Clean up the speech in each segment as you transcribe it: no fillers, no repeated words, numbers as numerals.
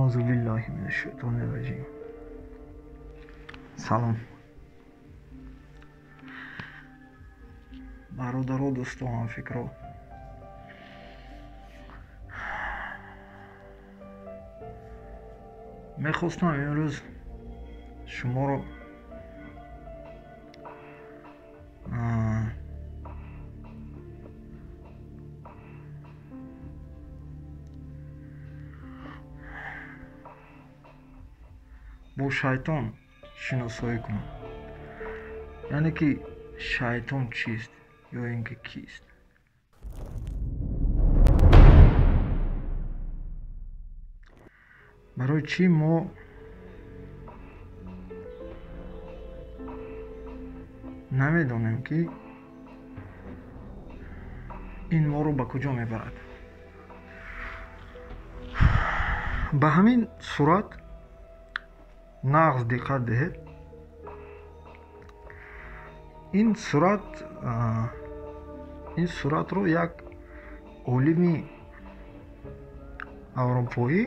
Auzubillahi mineşşeytanirracim. Салом. Бародаро, дӯсту ҳамфикро. Мехостам имрӯз шуморо бо шайтон шиносоӣ кунам. яъне ки шайтон чист ё ин ки кист. барои чӣ мо намедонем ки ин моро ба куҷо мебарад? ба ҳамин сурат нағз диққат диҳед. ин суратро як олими аврупоӣ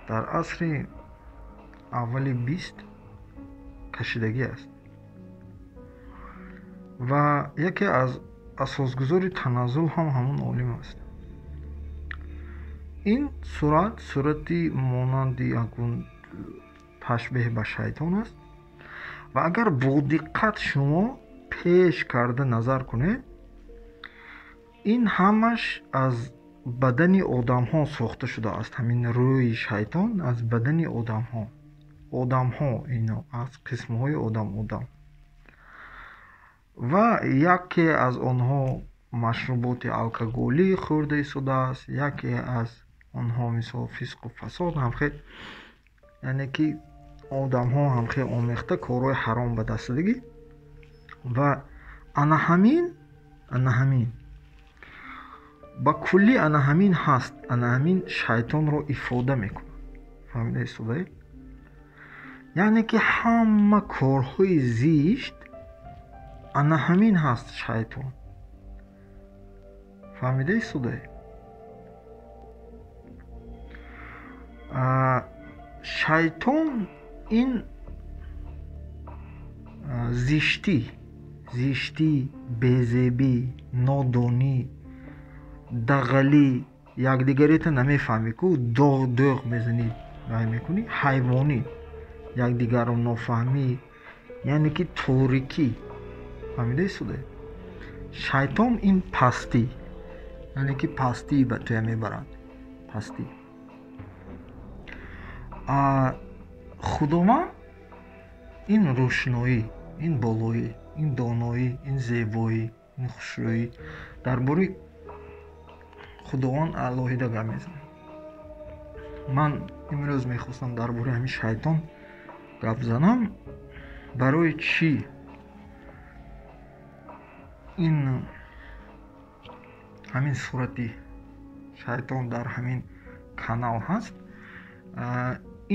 дар асри аввали 20 кашидагӣ аст ва яке аз асосгузори таназзул ҳам ҳамон олим аст. ин сурати монанди ягон ташбеҳ ба шайтон аст ва агар бо диққат шумо пеш карда назар кунед, ин ҳамаш аз бадани одамҳо сохта шудааст. ҳамин рӯи шайтон аз бадани одамҳо ино аз қисмҳои одам ва яке аз онҳо машруботи алкоголӣ хӯрда истодааст, яке аз онҳо мисол фисқу фасод ҳамхе, яъне ки одамҳо ҳамхе омехта корҳои ҳаром ба даст додагӣ ва анаҳамин ба кулли анаҳамин ҳаст. анаҳамин шайтонро ифода мекунад. фаҳмида истодаед? яъне ки ҳама корҳои зишт анаҳамин ҳаст шайтон. фаҳмида истодаед? шайтон ин зиштӣ, безебӣ, нодонӣ, дағалӣ, якдигареро намефаҳмӣ ку доғ мезанӣ рай мекунӣ, ҳайвонӣ, якдигарро нофаҳмӣ, яъне ки торикӣ. фаҳмида истодаед? шайтон ин пастӣ, яъне ки пастӣ ба туя мебарад. пастӣ. худованд ин рӯшноӣ, ин болоӣ, ин доноӣ, ин зебоӣ, ин хушрӯӣ. дар бораи худованд алоҳида гап мезанем. ман имрӯз мехостам дар бораи ҳамин шайтон гап занам. барои чӣ ин ҳамин сурати шайтон дар ҳамин канал ҳаст?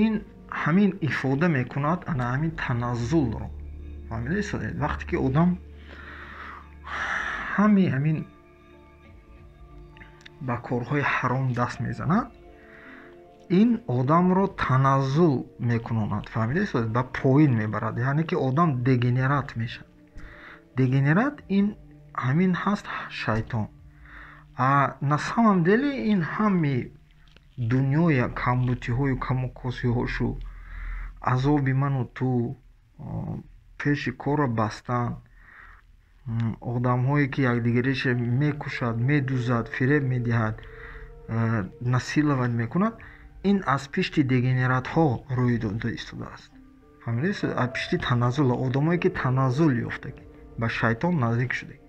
ин ҳамин ифода мекунад ана ҳамин таназзулро. фаҳмида истодед? вақте ки одам ҳамин ба корҳои ҳаром даст мезанад, ин одамро таназзул мекунонад. фаҳмида истодед? ба поин мебарад, яъне ки одам дегенерат мешавад. дегенерат ин ҳамин ҳаст шайтон. на самом деле ин ҳами дунёи камбутиҳою камокосиҳошу азоби ману ту пеши кора бастан, одамҳое ки якдигареро мекушад, медузад, фиреб медиҳад, насиловат мекунад, ин аз пишти дегенератҳо рӯй дода истодааст. фаҳмида истодед? аз пишти таназзул, одамое ки таназзул ёфтаг, ба шайтон наздик шудаг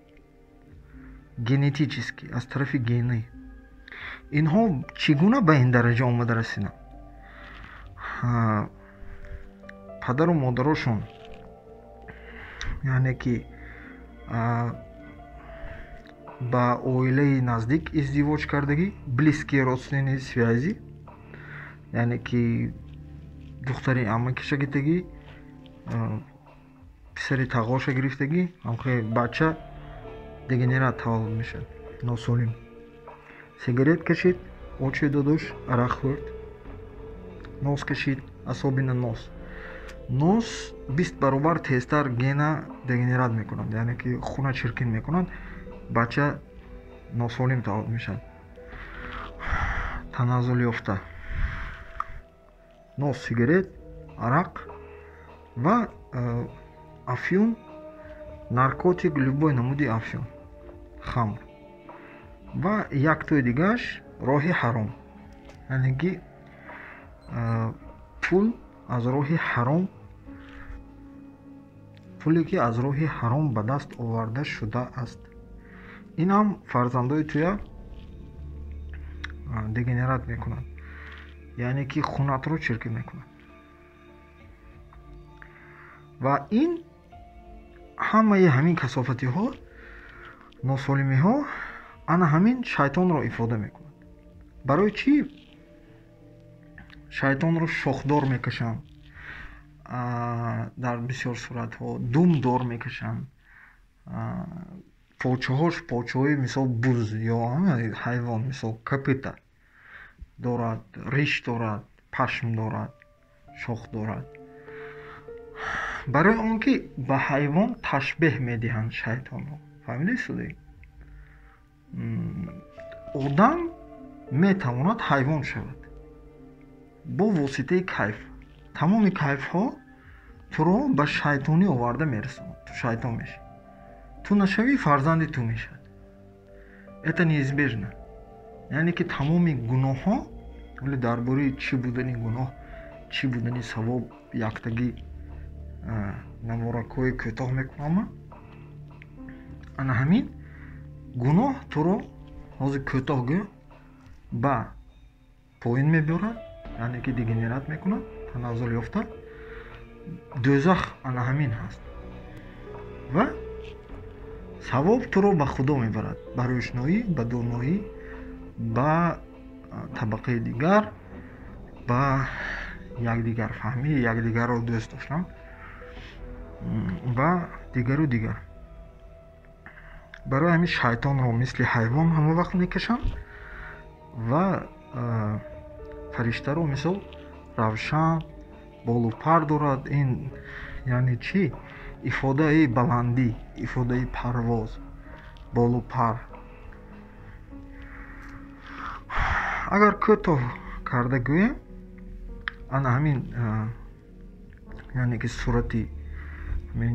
генетически, аз тарафи генӣ. инҳо чӣ гуна ба ин дараҷа омада расиданд? падару модарошон, яъне ки ба оилаи наздик издивоҷ кардагӣ, близкие родственные связи, яъне ки духтари амакиша гирифтагӣ, писари тағоша гирифтагӣ, ҳамхе бача дегенерат таваллуд мешавад, носолим. сигарет кашид, очи додуш, арақ хӯрд, нос кашид, асобина нос. Нос 20 баробар тезтар гена дегенерат мекунад, яъне ки хуна чиркин мекунад, бача носолим таваллуд мешавад. Таназзул ёфта нос, сигарет, арақ ва афюн, наркотик, любой намуди афюн, хамр ва яктои дигааш роҳи ҳаром, яъне ки пул аз роҳи ҳаром, пуле ки аз роҳи ҳаром ба даст оварда шудааст. ин ҳам фарзандои туя дегенерат мекунад, яъне ки хунатро чиркӣ мекунад. ва ин ҳамаи ҳамин касофатиҳо, носолимиҳо ана ҳамин шайтонро ифода мекунад. барои чӣ шайтонро шохдор мекашанд, дар бисёр суратҳо думдор мекашанд, почаҳош почаҳои мисол буз ё ҳайвон, мисол капита дорад, риш дорад, пашм дорад, шох дорад. барои он ки ба ҳайвон ташбеҳ медиҳанд шайтонро. фаҳмиди суди? одам метавонад ҳайвон шавад бо воситаи кайф. тамоми кайфҳо туро ба шайтонӣ оварда мерасонад, ту шайтон мешавӣ. ту нашавӣ, фарзанди ту мешавад. это неизбежно. яъне ки тамоми гуноҳҳо, вале дар бораи чӣ будани гуноҳ, чӣ будани савоб яктагӣ наморакҳои кӯтоҳ мекунам. ана ҳамин гуноҳ туро ҳозир кӯтоҳ гӯ ба поин мебарад, яъне ки дегенерат мекунад, таназзул ёфта. дӯзах ана ҳамин ҳаст. ва савоб туро ба худо мебарад, ба рӯшноӣ, ба доноӣ, ба табақаи дигар, ба якдигар фаҳмӣ, якдигарро дӯст доштан ва дигару дигар. барои ҳамин шайтонро мисли ҳайвон ҳама вақт мекашанд ва фариштаро мисол равшан, болу пар дорад. ин яъне чӣ? ифодаи баландӣ, ифодаи парвоз, болу пар. агар кӯтоҳ карда гӯям, ана ҳамин яъне ки сурати ҳамин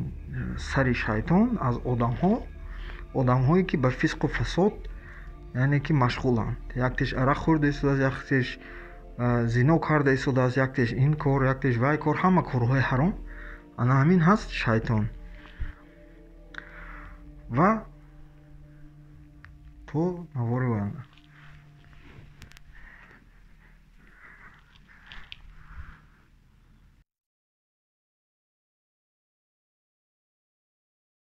сари шайтон аз одамҳое ки ба фисқу фасод яъне ки машғуланд. яктеш арақ хӯрда истодааст, яктеш зино карда истодааст, яктеш ин кор, яктеш вай кор, ҳама корҳои ҳаром. ана ҳамин ҳаст шайтон. ва то навори оянда.